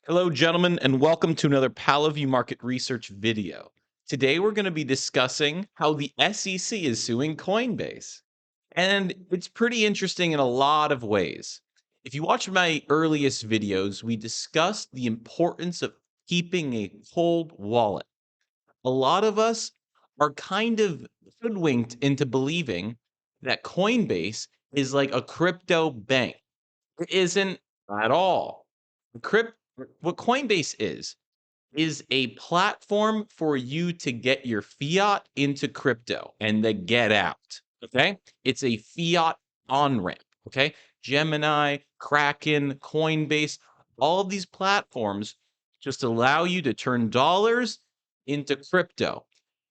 Hello, gentlemen, and welcome to another Palaview Market Research video. Today, we're going to be discussing how the SEC is suing Coinbase. And it's pretty interesting in a lot of ways. If you watch my earliest videos, we discussed the importance of keeping a cold wallet. A lot of us are kind of hoodwinked into believing that Coinbase is like a crypto bank. It isn't at all. Crypt what Coinbase is a platform for you to get your fiat into crypto and then get out. Okay? It's a fiat on-ramp. Okay? Gemini, Kraken, Coinbase, all of these platforms just allow you to turn dollars into crypto.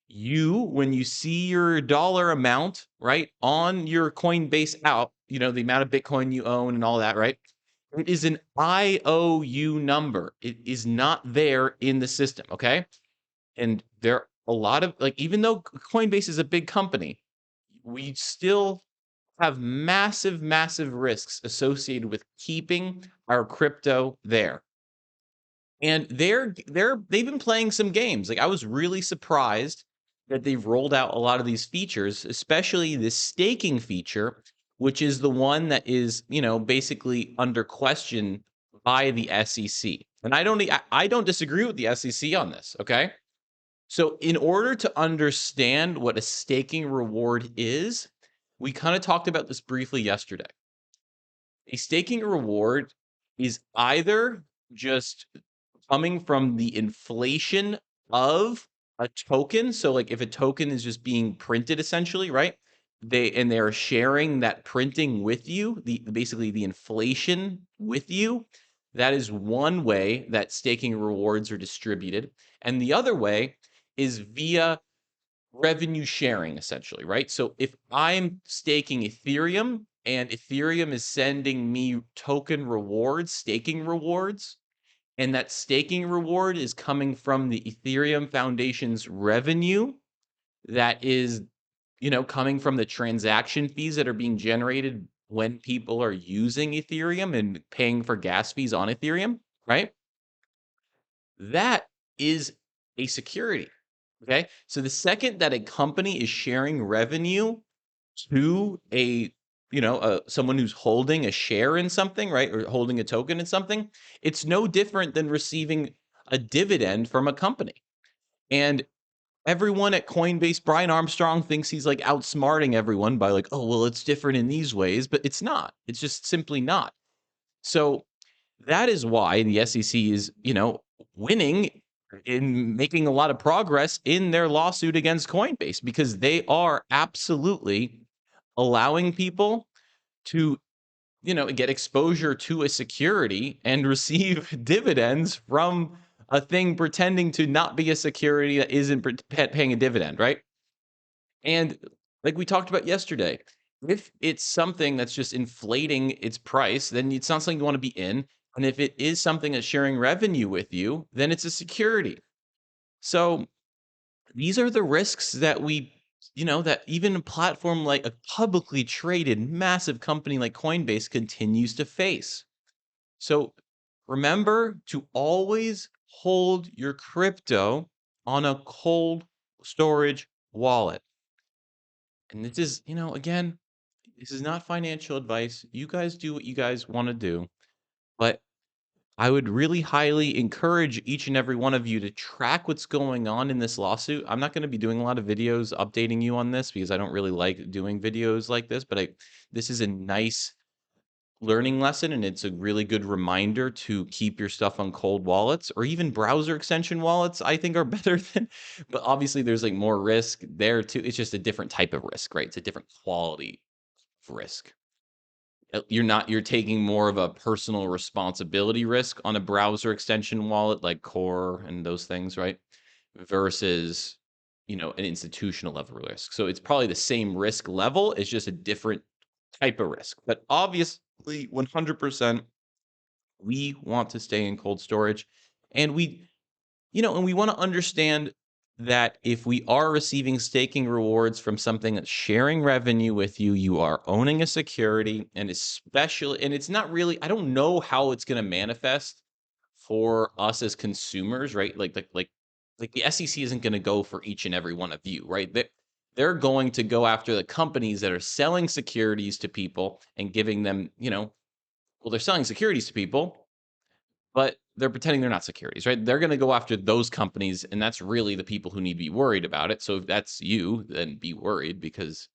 When you see your dollar amount, right, on your Coinbase out, the amount of Bitcoin you own and all that, right? It is an IOU number. It is not there in the system, okay? And there are a lot of even though Coinbase is a big company, we still have massive, massive risks associated with keeping our crypto there. And they've been playing some games. Like I was really surprised that they've rolled out a lot of these features, especially this staking feature, which is the one that is, basically under question by the SEC. And I don't disagree with the SEC on this, okay? So in order to understand what a staking reward is, we kind of talked about this briefly yesterday. A staking reward is either just coming from the inflation of a token. So like if a token is just being printed essentially, right? They're sharing that printing with you, basically the inflation with you. That is one way that staking rewards are distributed. And the other way is via revenue sharing essentially, right? So if I'm staking Ethereum and Ethereum is sending me token rewards, staking rewards, and that staking reward is coming from the Ethereum Foundation's revenue that is, coming from the transaction fees that are being generated when people are using Ethereum and paying for gas fees on Ethereum, right? That is a security. Okay. So the second that a company is sharing revenue to someone who's holding a share in something, right, or holding a token in something, it's no different than receiving a dividend from a company. And everyone at Coinbase, Brian Armstrong thinks he's like outsmarting everyone by like, oh, well, it's different in these ways, but it's not. It's just simply not. So that is why the SEC is, winning in making a lot of progress in their lawsuit against Coinbase because they are absolutely allowing people to, get exposure to a security and receive dividends from a thing pretending to not be a security that isn't paying a dividend, right? And like we talked about yesterday, if it's something that's just inflating its price, then it's not something you want to be in. And if it is something that's sharing revenue with you, then it's a security. So these are the risks that that even a platform like a publicly traded massive company like Coinbase continues to face. So remember to always hold your crypto on a cold storage wallet. And this is, again, this is not financial advice. You guys do what you guys want to do. But I would really highly encourage each and every one of you to track what's going on in this lawsuit. I'm not going to be doing a lot of videos updating you on this because I don't really like doing videos like this, but this is a nice learning lesson and it's a really good reminder to keep your stuff on cold wallets or even browser extension wallets. I think are better than, but obviously there's like more risk there too. It's just a different type of risk, right? It's a different quality of risk. You're taking more of a personal responsibility risk on a browser extension wallet like Core and those things, right? Versus, an institutional level risk. So it's probably the same risk level, it's just a different type of risk. But obviously, 100%, we want to stay in cold storage. And we want to understand that if we are receiving staking rewards from something that's sharing revenue with you, you are owning a security, and it's not really, I don't know how it's going to manifest for us as consumers, right? Like the SEC isn't going to go for each and every one of you, right? They're going to go after the companies that are selling securities to people and giving them, well, they're selling securities to people, but they're pretending they're not securities, right? They're going to go after those companies, and that's really the people who need to be worried about it. So if that's you, then be worried because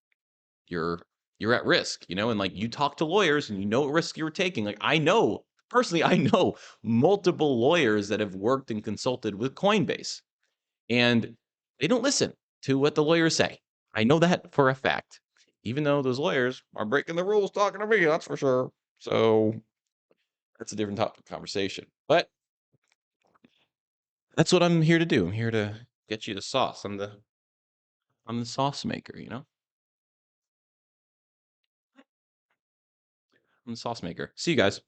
you're you're at risk, and like you talk to lawyers and you know what risk you're taking. Like I know personally, I know multiple lawyers that have worked and consulted with Coinbase, and they don't listen to what the lawyers say. I know that for a fact, even though those lawyers are breaking the rules talking to me, that's for sure. So that's a different topic of conversation. But that's what I'm here to do. I'm here to get you the sauce. I'm the sauce maker. I'm the sauce maker. See you guys.